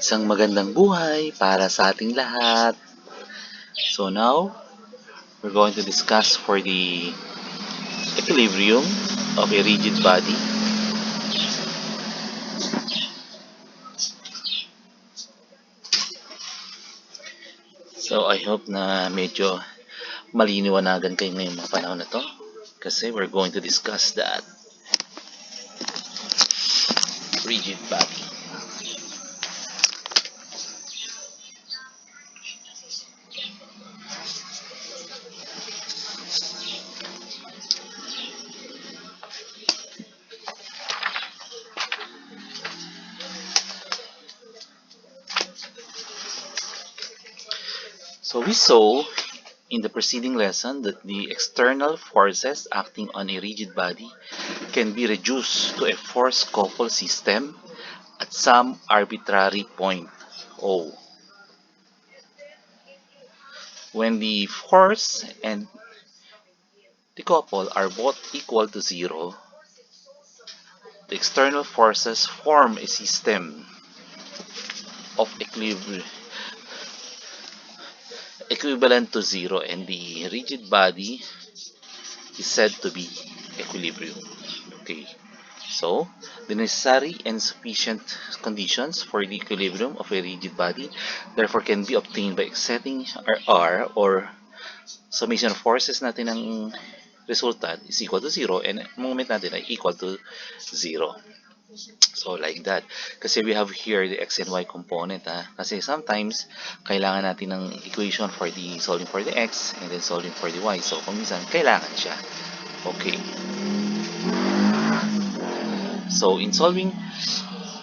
Isang magandang buhay para sa ating lahat. So now, we're going to discuss for the equilibrium of a rigid body. So I hope na medyo maliniwanagan kayo ngayong mga panahon na to. Kasi we're going to discuss that rigid body. So we saw in the preceding lesson that the external forces acting on a rigid body can be reduced to a force-coupled system at some arbitrary point O. When the force and the couple are both equal to zero, the external forces form a system of equivalent to zero, and the rigid body is said to be equilibrium. Okay, so the necessary and sufficient conditions for the equilibrium of a rigid body therefore can be obtained by setting R or summation of forces natin ng resultant is equal to 0 and moment natin ay equal to 0. So like that. Kasi we have here the x and y component. Kasi sometimes kailangan natin ng equation for the solving for the x and then solving for the y. So kung minsan kailangan siya. Okay. So in solving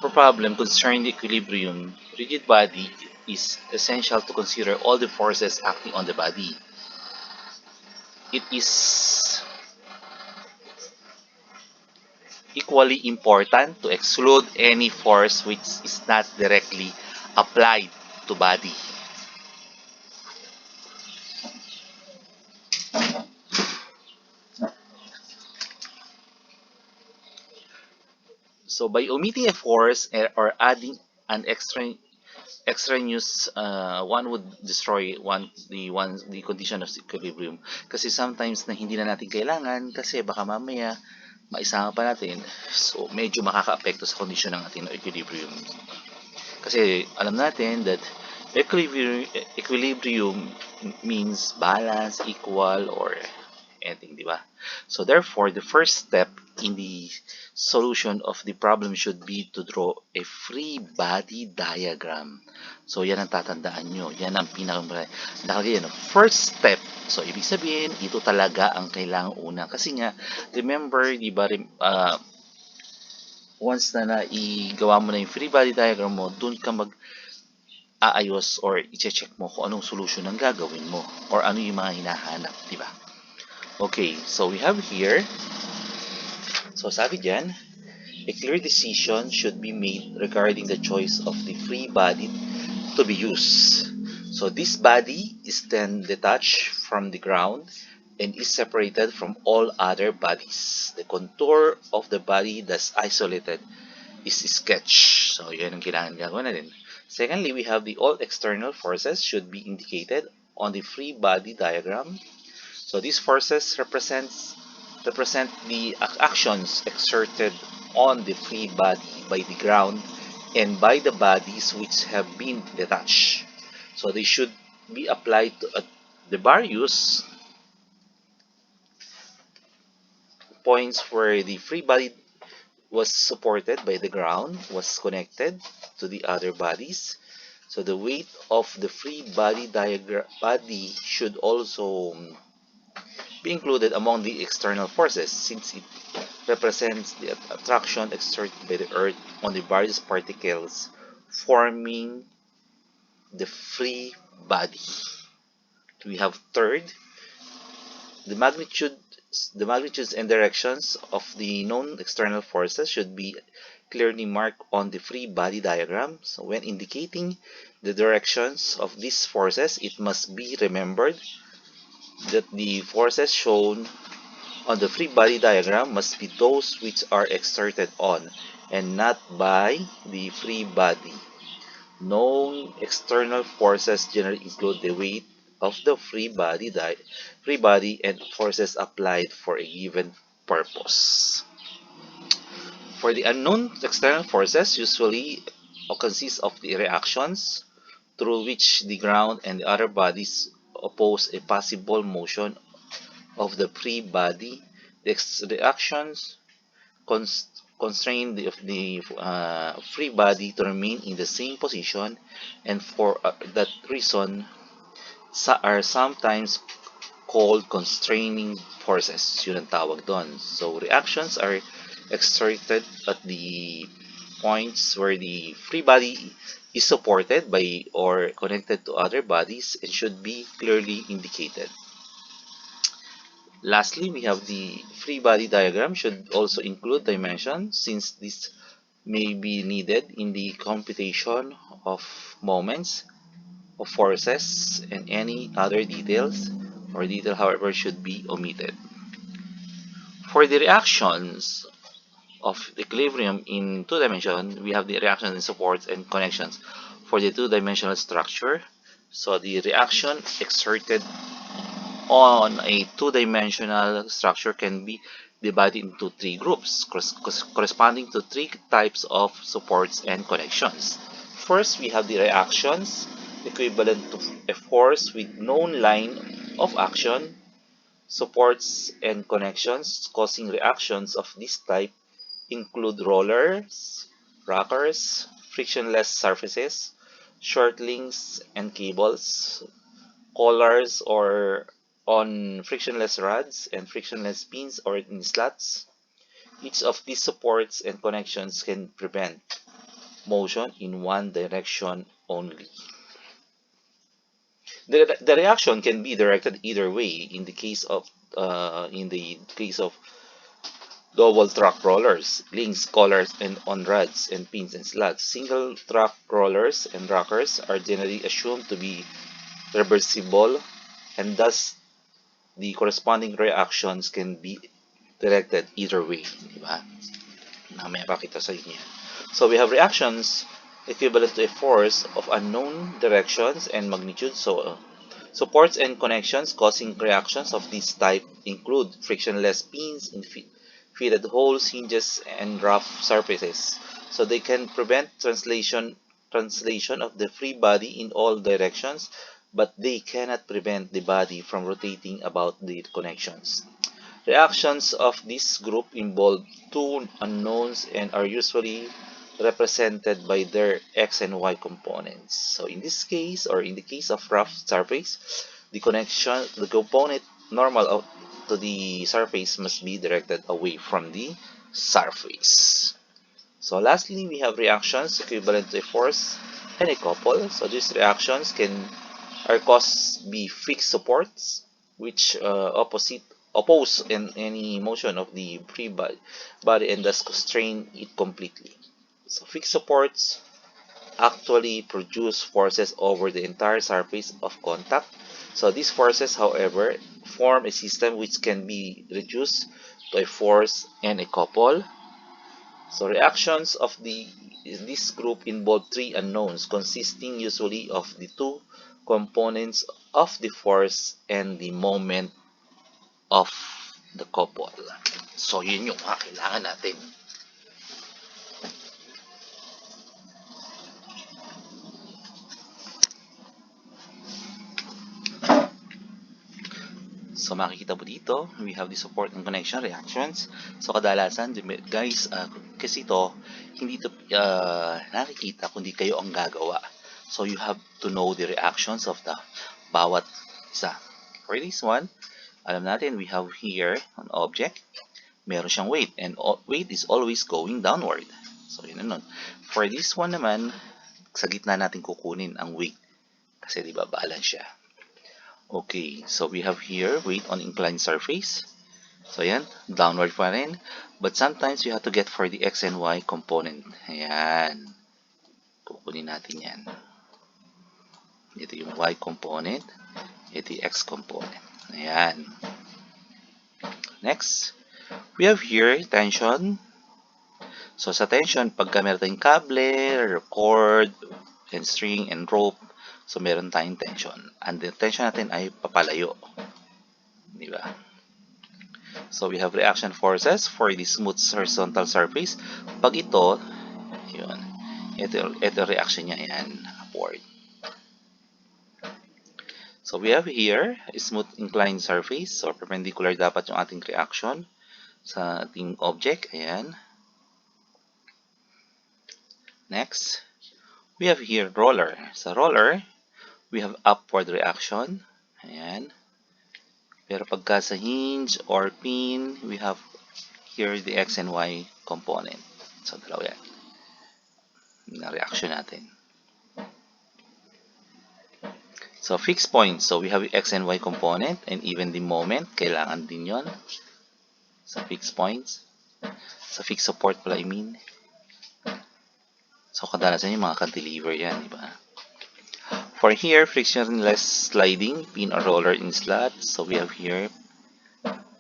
a problem concerning the equilibrium, rigid body is essential to consider all the forces acting on the body. It is equally important to exclude any force which is not directly applied to body. So by omitting a force or adding an extraneous one would destroy the condition of equilibrium. Kasi sometimes na hindi na natin kailangan kasi baka mamaya maisama pa natin. So medyo makaka-apekto sa kondisyon ng ating equilibrium. Kasi alam natin that equilibrium means balance, equal, or anything, di ba? So therefore, the first step in the solution of the problem should be to draw a free body diagram. So yan ang tatandaan nyo. Yan ang nakalagay yan. First step. So ibig sabihin, ito talaga ang kailangang una. Kasi nga, remember, di ba, once na naigawa mo na yung free body diagram mo, dun ka aayos or i-check mo kung anong solution ang gagawin mo or ano yung mga hinahanap, di ba? Okay, so we have here, so sabi dyan, a clear decision should be made regarding the choice of the free body to be used. So this body is then detached from the ground and is separated from all other bodies. The contour of the body that's isolated is sketched. So yan ang kailangan gagawin natin. Secondly, we have the all external forces should be indicated on the free body diagram. So these forces represent the actions exerted on the free body by the ground and by the bodies which have been detached. So they should be applied to the various points where the free body was supported by the ground, was connected to the other bodies. So the weight of the free body should also be included among the external forces since it represents the attraction exerted by the earth on the various particles forming the free body. We have third, the magnitudes and directions of the known external forces should be clearly marked on the free body diagram. So when indicating the directions of these forces, it must be remembered that the forces shown on the free body diagram must be those which are exerted on and not by the free body. Known external forces generally include the weight of the free body and forces applied for a given purpose. For the unknown external forces usually consist of the reactions through which the ground and the other bodies oppose a possible motion of the free body. The reactions constrain the free body to remain in the same position, and for that reason are sometimes called constraining forces. Yun ang tawag doon. So reactions are exerted at the points where the free body is supported by or connected to other bodies and should be clearly indicated. Lastly, we have the free body diagram should also include dimensions since this may be needed in the computation of moments, of forces, and any other details or detail however should be omitted. For the reactions of equilibrium in two dimensions, we have the reactions in supports and connections for the two-dimensional structure. So the reaction exerted on a two-dimensional structure can be divided into three groups corresponding to three types of supports and connections. First, we have the reactions equivalent to a force with known line of action, supports and connections causing reactions of this type include rollers, rockers, frictionless surfaces, short links and cables, collars or on frictionless rods, and frictionless pins or in slots. Each of these supports and connections can prevent motion in one direction only. The reaction can be directed either way in the case of double track rollers, links, collars, and on rods and pins and slots. Single track rollers and rockers are generally assumed to be reversible, and thus the corresponding reactions can be directed either way. Diba? Mamaya pakita sa inyo yan. So we have reactions equivalent to a force of unknown directions and magnitude. So supports and connections causing reactions of this type include frictionless pins, fitted holes, hinges, and rough surfaces. So they can prevent translation of the free body in all directions, but they cannot prevent the body from rotating about the connections. Reactions of this group involve two unknowns and are usually represented by their x and y components. So in this case, or in the case of rough surface, the component normal to the surface must be directed away from the surface. So lastly, we have reactions equivalent to a force and a couple. So these reactions are caused by fixed supports, which oppose in any motion of the free body and thus constrain it completely. So fixed supports actually produce forces over the entire surface of contact. So these forces, however, form a system which can be reduced to a force and a couple. So reactions of this group involve three unknowns consisting usually of the two components of the force and the moment of the couple. So yun yung mga kailangan natin. So makikita mo dito, we have the support and connection reactions. So kadalasan, guys, kasi ito, hindi ito nakikita kundi kayo ang gagawa. So you have to know the reactions of the bawat isa. For this one, alam natin, we have here an object. Meron siyang weight, and weight is always going downward. So yun na nun. For this one naman, sa gitna natin kukunin ang weight. Kasi di ba balance siya. Okay, so we have here weight on inclined surface. So ayan, downward pa rin. But sometimes you have to get for the x and y component. Ayan. Kukunin natin yan. Ito yung y component. Ito yung x component. Ayan. Next, we have here tension. So sa tension, pagka meron tayong kable, or cord, and string and rope. So, meron tayong tension. And the tension natin ay papalayo. Di ba? So, we have reaction forces for the smooth horizontal surface. Pag ito, yun, ito reaction niya, yan, upward. So, we have here a smooth inclined surface. So, perpendicular dapat yung ating reaction sa ating object. Ayan. Next, we have here roller. Sa roller, we have upward reaction. Ayan. Pero pagka sa hinge or pin, we have here the X and Y component. So, dalawa yan. Na reaction natin. So, fixed points. So, we have X and Y component and even the moment. Kailangan din yon sa fixed points. Sa fixed support pala, I mean. So, kadalasan yung mga cantilever yan, di ba? For here, frictionless sliding, pin or roller in slot. So, we have here,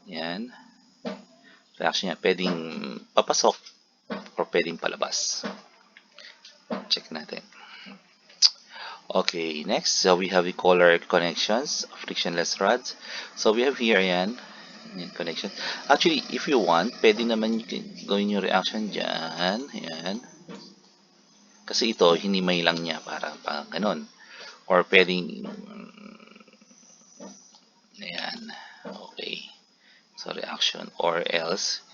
yan. Reaction niya, pwedeng papasok or pwedeng palabas. Check natin. Okay, next, so we have the collar connections, frictionless rods. So, we have here, yan, connection. Actually, if you want, pwede naman gawin yung reaction dyan. Ayan. Kasi ito, hindi may lang niya para ganun. Or pwedeng, ayan, okay. So, reaction. Or else,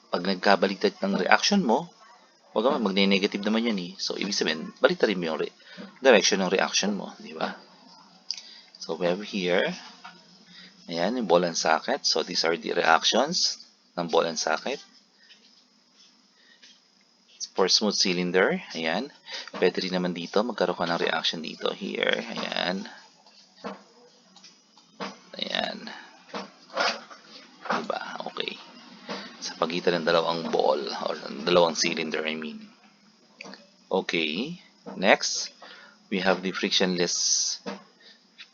pag nagkabaliktad ng reaction mo, wag naman, magne-negative naman yan eh. So, ibig sabihin, baliktarin mo yung direction ng reaction mo, di ba? So, we have here, ayan, yung ball and socket. So, these are the reactions ng ball and socket. For smooth cylinder, ayan. Pwede rin naman dito, magkaroon ka ng reaction dito, here, ayan. Ayan. Diba? Okay. Sa pagitan ng dalawang ball, or dalawang cylinder, I mean. Okay. Next, we have the frictionless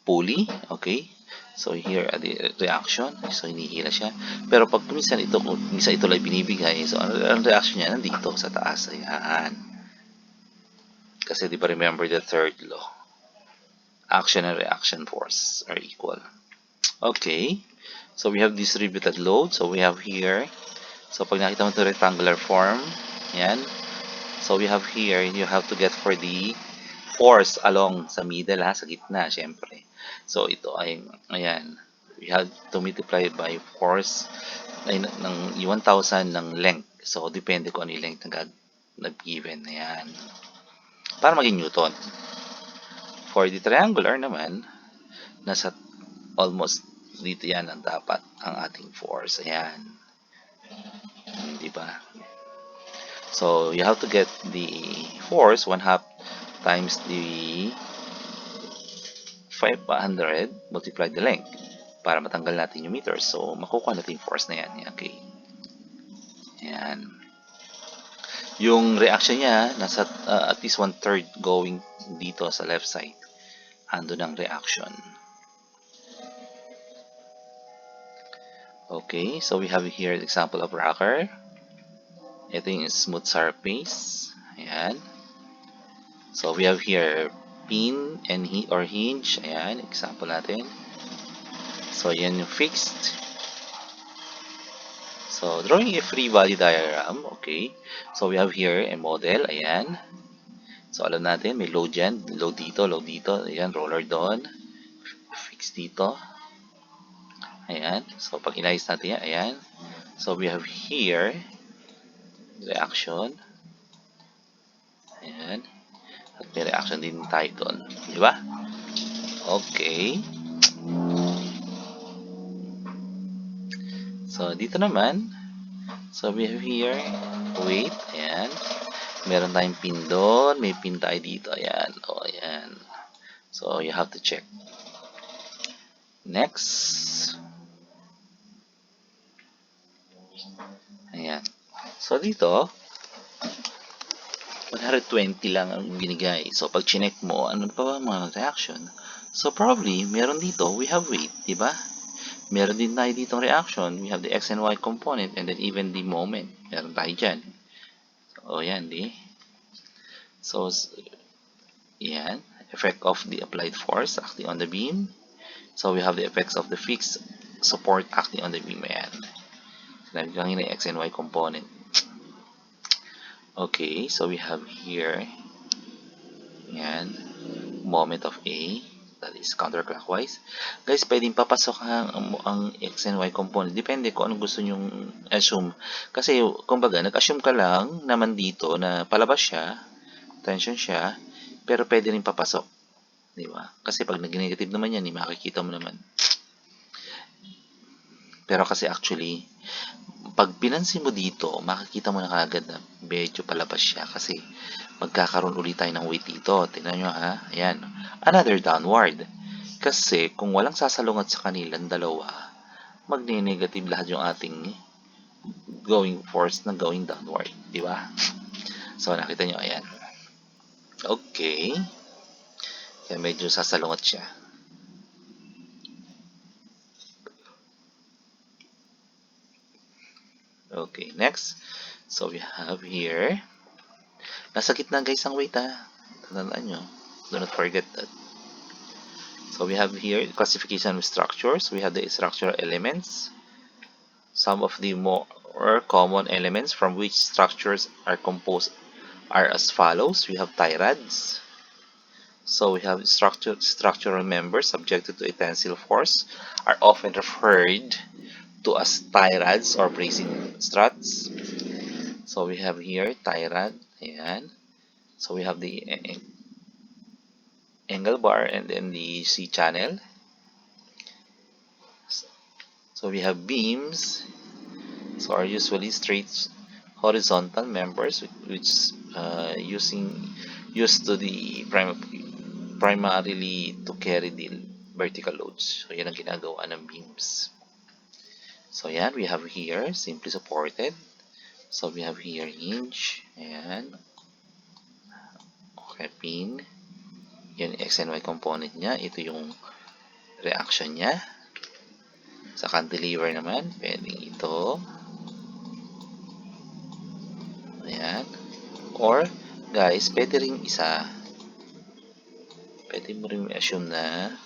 pulley, okay. So, here are the reaction. So, hinihila siya. Pero pag minsan ito lang binibigay, so, ang reaction niya nandito sa taas. Ayan. Kasi, di ba, remember the third law. Action and reaction force are equal. Okay. So, we have distributed load. So, we have here. So, pag nakita mo ito rectangular form, ayan. So, we have here, you have to get for the force along sa middle, sa gitna, syempre. So, ito ay, ayan, we have to multiply by force ay, ng 1,000 ng length. So, depende kung ano yung length na given. Ayan. Para maging Newton. For the triangular naman, nasa almost dito yan ang dapat ang ating force. Ayan. Diba? So, you have to get the force 1/2 times the 500 multiplied the length para matanggal natin yung meters. So, makukuha natin yung force na yan. Okay. Ayan. Yung reaction niya, nasa at least 1/3 going dito sa left side. Ando ng reaction. Okay. So, we have here the example of rocker. Ito yung smooth surface. Ayan. So, we have here pin and hinge. Ayan, example natin. So, yan yung fixed. So, drawing a free body diagram. Okay. So, we have here a model. Ayan. So, alam natin, may load yan. Load dito, load dito. Ayan, roller doon. Fixed dito. Ayan. So, pag inayos natin yan, ayan. So, we have here reaction. Ayan. At may reaction din tayo doon. Di ba? Okay. So, dito naman. So, we have here weight. Ayan. Meron tayong pin doon. May pin tayo dito. Ayan. O, ayan. So, you have to check. Next. Ayan. So, dito, 120 lang ang binigay. So, pag chinek mo, ano pa ba mga reaction? So, probably, meron dito, we have weight, di ba? Meron din tayo ditong reaction. We have the X and Y component and then even the moment. Meron tayo dyan. So, yan, di? So, Yan. Effect of the applied force acting on the beam. So we have the effects of the fixed support acting on the beam. Ayan. Sinabi ko kanina, X and Y component. Okay, so we have here, yan, moment of A, that is counterclockwise. Guys, pwedeng papasok ang X and Y component. Depende kung anong gusto nyong assume. Kasi, kumbaga, nag-assume ka lang naman dito na palabas siya, tension siya, pero pwede rin papasok. Di ba? Kasi pag nag-negative naman yan, makikita mo naman. Pero kasi actually, pag pinansin mo dito, makikita mo na kagad na medyo palabas siya kasi magkakaroon ulit tayo ng weight dito. Tingnan nyo ha. Ayan. Another downward. Kasi kung walang sasalungat sa kanilang dalawa, magne-negative lahat yung ating going force na going downward. Di ba? So, nakita nyo. Ayan. Okay. Kaya medyo sasalungat siya. Okay, next. So, we have here. Nasa gitna guys ang weight ha. Tandaan nyo. Do not forget that. So we have here classification of structures. We have the structural elements. Some of the more common elements from which structures are composed are as follows. We have tie rods. So we have structural members subjected to a tensile force are often referred to as tie rods or bracing struts. So we have here tie rod. Ayan. So we have the angle bar and then the C channel. So we have beams. So are usually straight horizontal members which used to the primarily to carry the vertical loads. So yan ang ginagawa ng beams. So yan, we have here simply supported. So we have here hinge. Ayan. Okay, pin. Yan X and Y component niya. Ito yung reaction niya. Sa cantilever naman, pwedeng ito. Ayan. Or, guys, pwede rin isa. Pwede mo rin assume na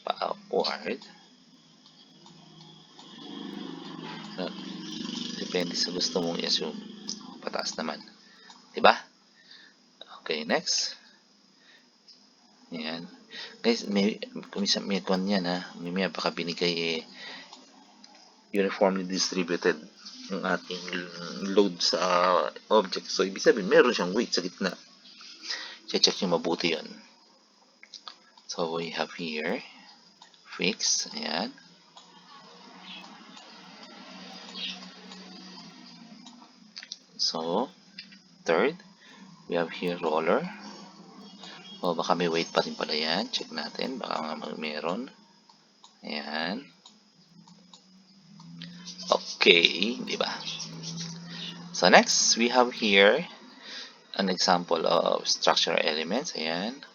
pa-upward. Depende sa gusto mong i-assume. Pataas naman. Diba? Okay, next. Ayan. Guys, kumisang may kwan yan ha. May baka binigay uniformly distributed yung ating load sa object. So, ibig sabihin, meron siyang weight sa gitna. Check nyo mabuti yun. So, we have here, fix, ayan. So, third, we have here roller. O, baka may weight pa rin pala yan. Check natin, baka nga meron. Ayan. Okay, di ba? So, next, we have here an example of structural elements. Ayan.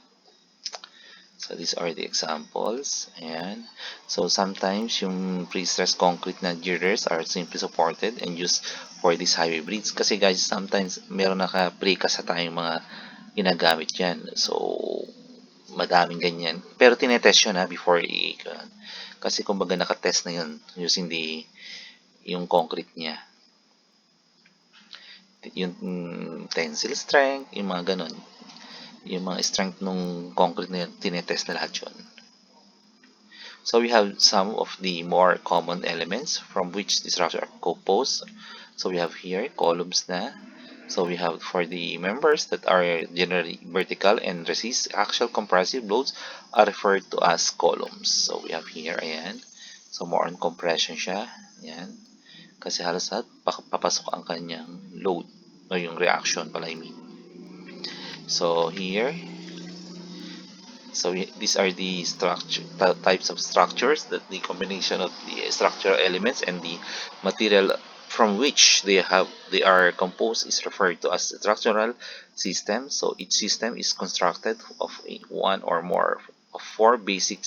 So, these are the examples. Ayan. So, sometimes yung pre-stressed concrete na girders are simply supported and used for these highway bridges. Kasi guys, sometimes meron naka-precast sa tayong mga ginagamit yan. So, madaming ganyan. Pero tinetest yun before kasi kumbaga nakatest na yun using yung concrete niya. Yung tensile strength, yung mga ganon. Yung mga strength nung concrete na yun, tinetest na lahat yun. So we have some of the more common elements from which the structure are composed. So we have here columns na. So we have for the members that are generally vertical and resist axial compressive loads are referred to as columns. So we have here, ayan. So more on compression siya. Ayan. Kasi halos lahat papasok ang kanyang load o yung reaction pala I mean. So here, so these are the types of structures that the combination of the structural elements and the material from which they are composed is referred to as structural system. So each system is constructed of one or more of four basic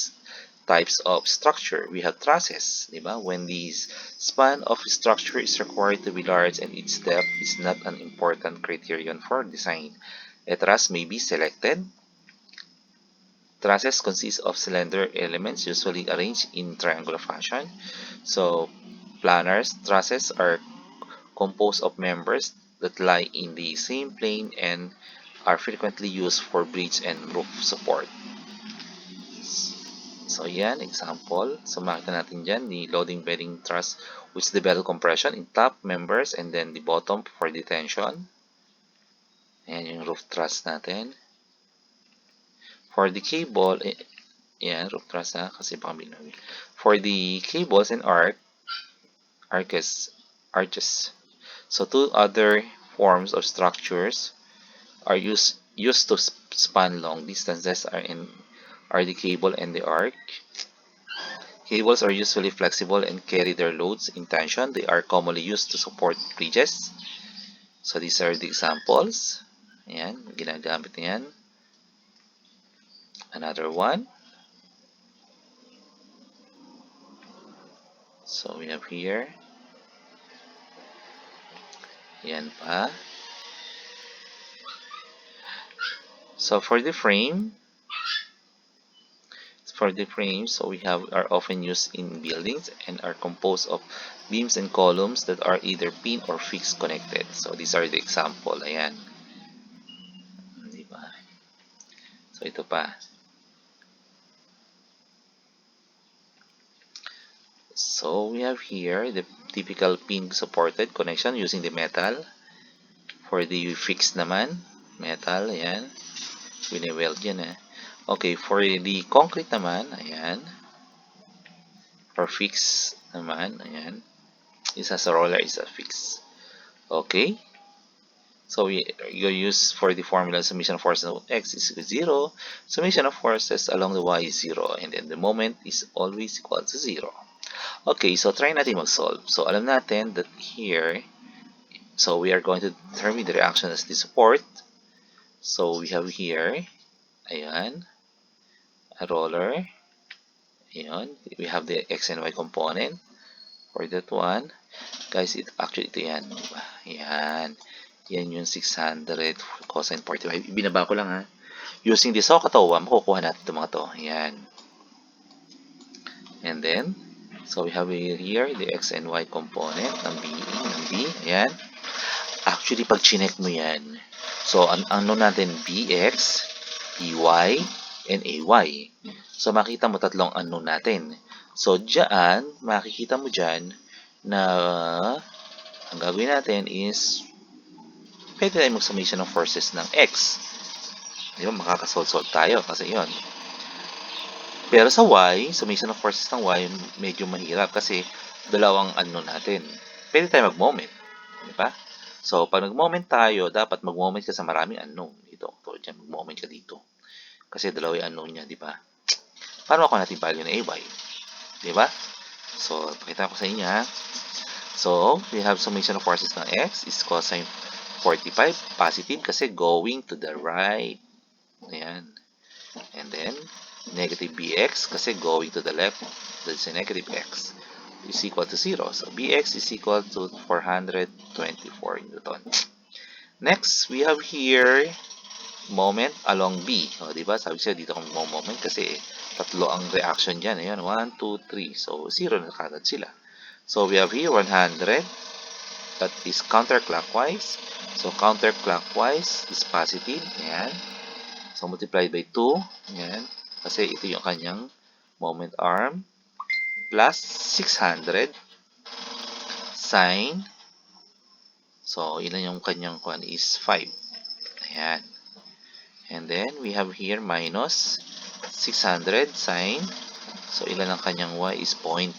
types of structure. We have trusses, di ba? When the span of structure is required to be large and its depth is not an important criterion for design, a truss may be selected. Trusses consist of slender elements usually arranged in triangular fashion. So, planar trusses are composed of members that lie in the same plane and are frequently used for bridge and roof support. So, yan, example. So, makita natin dyan, the loading bearing truss which develop compression in top members and then the bottom for detention. Ayan yung roof truss natin. For the cable, yan, roof truss na, kasi baka binawi. For the cables and arches. So, two other forms of structures are used to span long distances are the cable and the arc. Cables are usually flexible and carry their loads in tension. They are commonly used to support bridges. So these are the examples. Ayan, ginagamit niyan. Another one. So we have here. Ayan pa. So for the frame, so we are often used in buildings and are composed of beams and columns that are either pinned or fixed connected. So these are the example. Ayan. Diba? So ito pa. So we have here the typical pin supported connection using the metal. For the fixed naman, metal, ayan. Wini-weld yan eh. Okay, for the concrete naman, ayan. For fixed naman, ayan. Isa sa roller, isa fixed. Okay. So you use for the formula summation of forces of x is equal to 0. Summation of forces along the y is 0. And then the moment is always equal to 0. Okay, so try natin mag-solve. So alam natin that here, so we are going to determine the reaction as the support. So we have here, ayan, a roller. Ayan, we have the x and y component for that one. Guys, actually ito yan. Diba? Ayan. Yan yung 600 cosine 45. Ibinaba ko lang ha. Using the SOHCAHTOA, makukuha natin ito mga to. Ayan. And then, so we have here the x and y component ng B. Ayan. Actually, pag chinek mo yan, so ano natin, bx, by, and ay. So makita mo tatlong unknown natin. So dyan, makikita mo dyan na ang gagawin natin is pwede tayo mag-summation ng forces ng x. Di ba? Makakasolve tayo kasi yon. Pero sa y, summation of forces ng y, medyo mahirap kasi dalawang unknown natin. Pwede tayo mag-moment. Di ba? So, pag nag-moment tayo, dapat mag-moment ka sa maraming unknown. Dito, dyan, mag-moment ka dito. Kasi dalawa yung unknown niya, di ba? Paano ako natin value ng ay? Di ba? So, pakita ko sa inyo, ha? So, we have summation of forces ng x is cosine 45, positive kasi going to the right. Ayan. And then, negative bx kasi going to the left. That's a negative x. Is equal to 0. So, bx is equal to 424 Newton. Next, we have here moment along B. O, diba? Sabi siya dito kung moment kasi tatlo ang reaction dyan. Ayan, 1, 2, 3. So, 0 na kagad sila. So, we have here 100. That is counterclockwise. So, counterclockwise is positive. Ayan. So, multiplied by 2. Ayan. Kasi ito yung kanyang moment arm. Plus 600 sine. So, ilan yung kanyang kuan is 5. Ayan. And then, we have here minus 600 sine. So, ilan ang kanyang y is 0.2.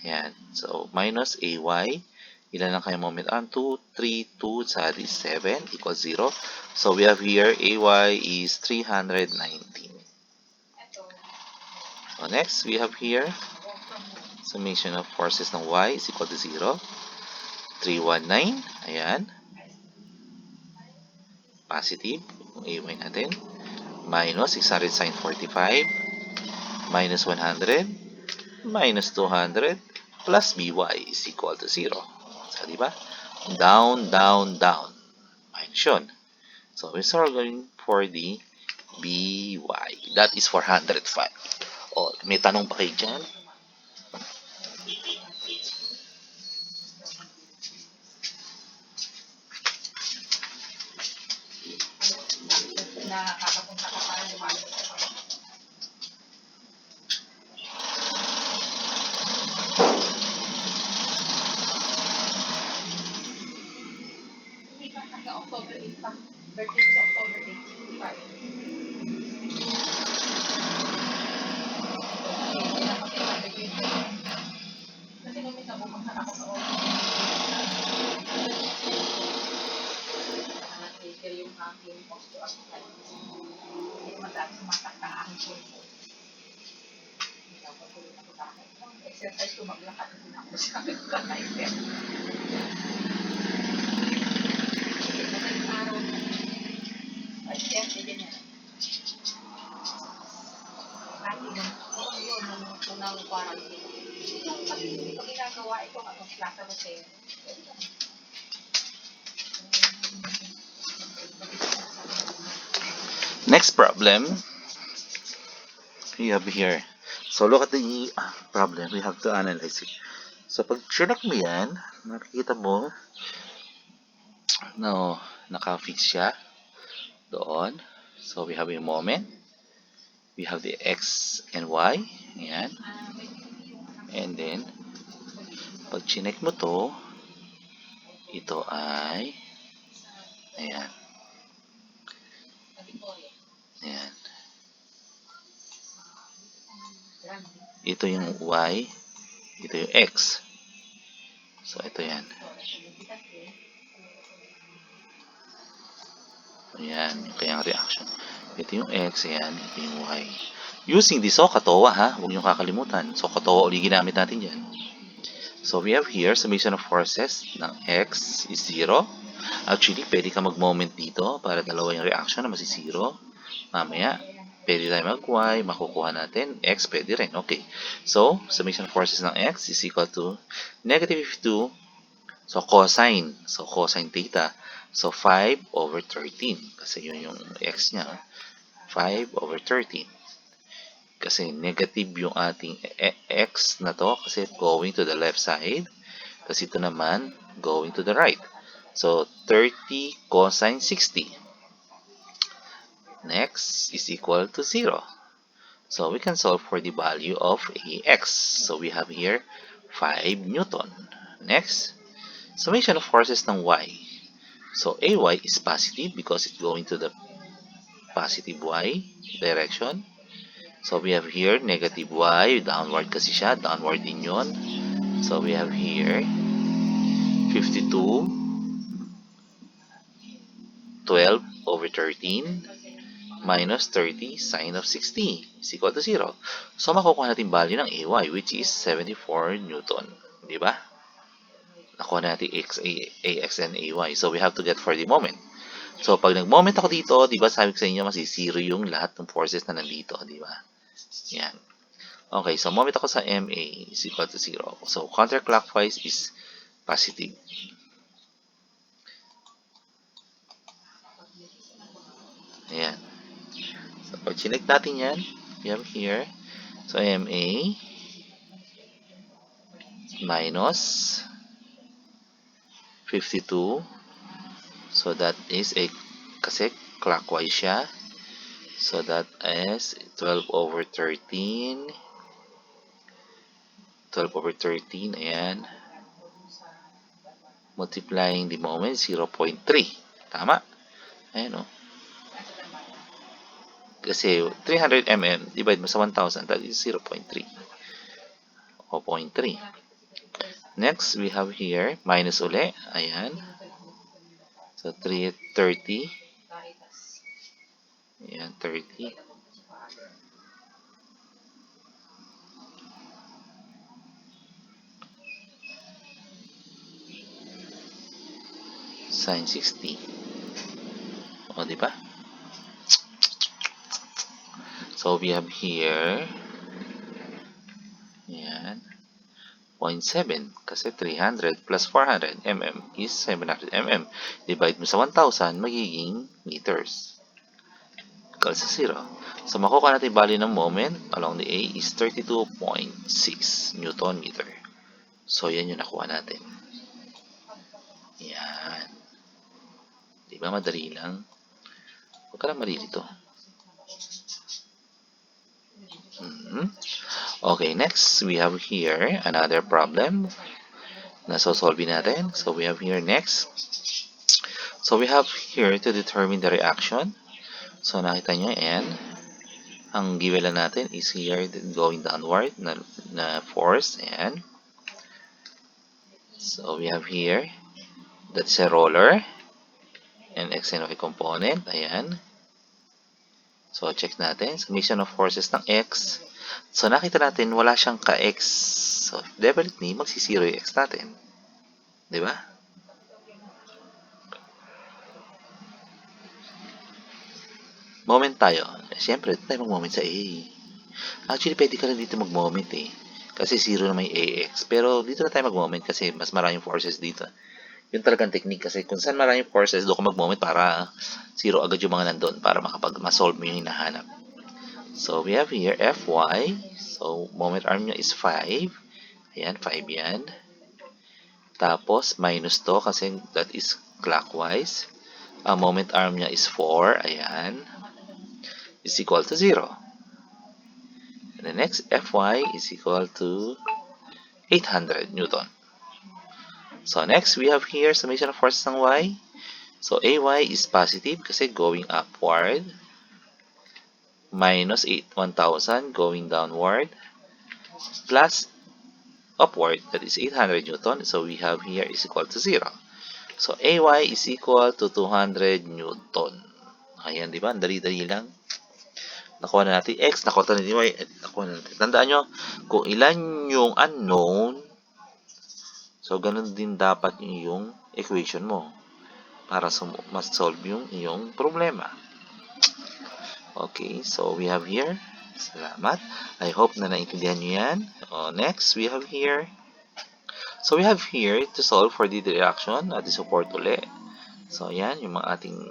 Ayan. So, minus ay. Ilan ang kanyang moment arm? 2, 3, 2, sa is 7 equals 0. So, we have here ay is 319. So, next, we have here summation of forces ng y is equal to 0. 319. Ayan. Positive. Yung ay natin. Minus 600 sine 45. minus 100 minus 200 plus by is equal to 0. So, di ba? Down, down, down. Minus yun. So, we start going for the by. That is 405. O, may tanong pa kayo dyan? Next problem, we have here. So, look at the problem. We have to analyze it. So, pag chinek mo yan, nakikita mo, no, naka-fix siya doon. So, we have a moment. We have the x and y. Ayan. And then, pag chinek mo to, ito ay, ayan. Ayan. Ito yung y, ito yung x. So, ito yan. Ayan, yung kanyang reaction. Ito yung x, ayan, ito yung y. Using the SOHCAHTOA, ha? Huwag nyo kakalimutan. SOHCAHTOA ulit ginamit natin dyan. So, we have here, summation of forces ng x is 0. Actually, pwede ka mag-moment dito para dalawa yung reaction na masi-0. Mamaya, pwede tayo mag-y, makukuha natin. X, pwede rin. Okay. So, summation of forces ng x is equal to negative 52. So, cosine. So, cosine theta. So, 5 over 13. Kasi yun yung x niya. 5 over 13. Kasi negative yung ating x na to. Kasi going to the left side. Kasi ito naman, going to the right. So, 30 cosine 60. Next is equal to 0. So, we can solve for the value of AX. So, we have here 5 Newton. Next, summation of forces ng Y. So, AY is positive because it's going to the positive Y direction. So, we have here negative Y. Downward kasi siya. Downward din yun. So, we have here 52 12 over 13 minus 30 sine of 60 is equal to 0. So, makukuha natin value ng AY which is 74 Newton. Di ba? Nakuha natin AX and AY. So, we have to get for the moment. So, pag nag-moment ako dito, di ba sabi ko sa inyo, masi-zero yung lahat ng forces na nandito. Di ba? Yan. Okay, so moment ako sa MA is equal to 0. So, counterclockwise is positive. Ayan. So, pag chinek natin yan, we have here, so MA minus 52. So, that is kasi clockwise siya. So, that is 12 over 13. 12 over 13, ayan. Multiplying the moment, 0.3. Tama? Ayan, o. Kasi 300 mm, divide mo sa 1,000, that is 0.3. O 0.3. Next, we have here, minus uli. Ayan. So, 330. Ayan, 30. Sine 60. O, di ba? So, we have here 0.7 kasi 300 plus 400 mm is 700 mm. Divide mo sa 1,000, magiging meters. Equal sa 0. So, makukuha natin value ng moment along the A is 32.6 Newton meter. So, yan yung nakuha natin. Yan. Di ba madali lang? Huwag ka lang malilito. Okay, next, we have here another problem na solve natin. So, we have here next. So, we have here to determine the reaction. So, nakita nyo, and ang given lang natin is here going downward na force, and so, we have here that's a roller and x and y component. Ayan. So, check natin. Summation of forces ng x. So, nakita natin wala siyang ka-x. So, definitely, magsisiro yung x natin. Diba? Moment tayo. Siyempre, tayo mag-moment sa A. Actually, pwede ka rin dito mag-moment eh. Kasi 0 na may AX. Pero dito na tayo mag-moment kasi mas maraming forces dito. Yun talagang technique kasi kung saan maraming forces, doon ka mag-moment para 0 agad yung mga nandun para makapag-solve mo yung hinahanap. So, we have here Fy. So, moment arm niya is 5. Ayan, 5 yan. Tapos, minus to kasi that is clockwise. Ang moment arm niya is 4. Ayan. Is equal to 0. And the next Fy is equal to 800 Newton. So, next, we have here summation of forces ng y. So, Ay is positive kasi going upward. Minus 1,000 going downward. Plus upward, that is 800 Newton. So, we have here is equal to 0. So, Ay is equal to 200 Newton. Ayan, di ba? Dali-dali lang. Nakuha na natin x, nakuha na natin y, nakuha na natin. Tandaan nyo, kung ilan yung unknown, so, ganun din dapat yung equation mo para mas solve yung iyong problema. Okay, so we have here. Salamat. I hope na naintindihan nyo yan. Next, we have here. So, we have here to solve for the reaction at the support uli. So, yan, yung mga ating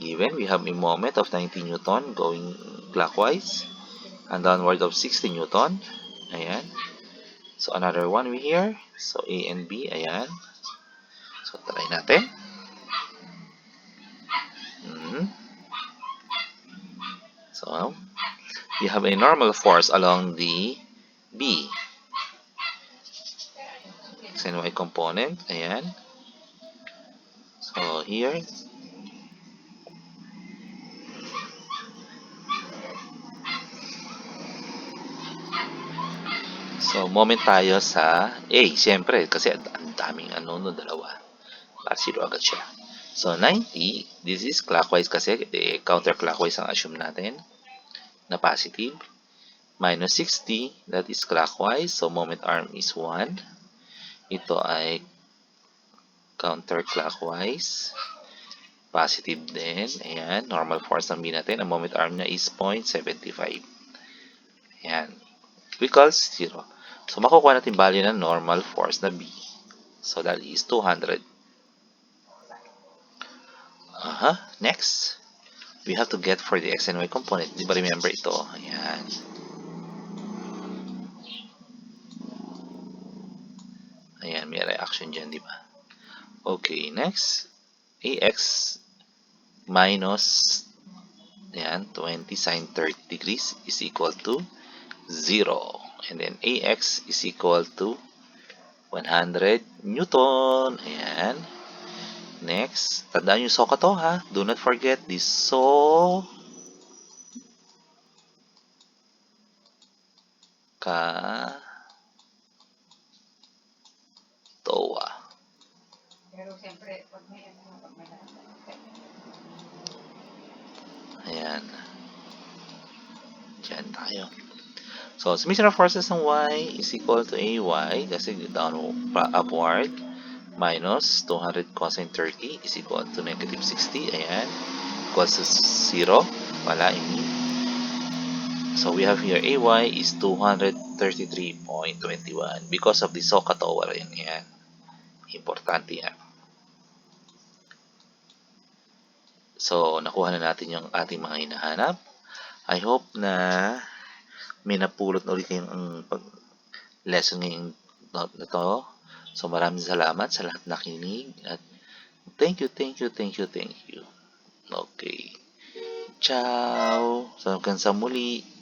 given. We have a moment of 90 Newton going clockwise and downward of 60 Newton. Ayan. So, another one we here. So, A and B. Ayan. So, try natin. So, you have a normal force along the B. X and Y component. Ayan. So, here. So, moment tayo sa A. Siyempre, kasi ang daming dalawa. Zero agad siya. So, 90, this is clockwise kasi counterclockwise ang assume natin na positive. Minus 60, that is clockwise. So, moment arm is 1. Ito ay counterclockwise. Positive din. Ayan, normal force ng B natin. Ang moment arm niya is 0.75. Ayan. Equals 0. So, makukuha natin value ng normal force na B. So, that is 200. Next, we have to get for the x and y component. Di ba remember ito? Ayan. Ayan, may reaction dyan, di ba? Okay, next. Ax minus ayan, 20 sine 30 degrees is equal to 0. And then Ax is equal to 100 Newton. Ayan. Next, tandaan yung SO ka to ha. Do not forget this SO ka TOA. Pero siyempre, pag may ayan. Diyan tayo. So, summation of forces ng y is equal to Ay kasi upward minus 200 cosine 30 is equal to negative 60. Ayan. Equals to 0. Wala, I mean. So, we have here Ay is 230 33.21 because of the Soka Tower. Yan. Importante yan. So, nakuha na natin yung ating mga hinahanap. I hope na may napulot na ulit kayong lesson ngayong na to. So, maraming salamat sa lahat na nakinig at thank you, thank you, thank you, thank you. Okay. Ciao! So, hanggang sa muli.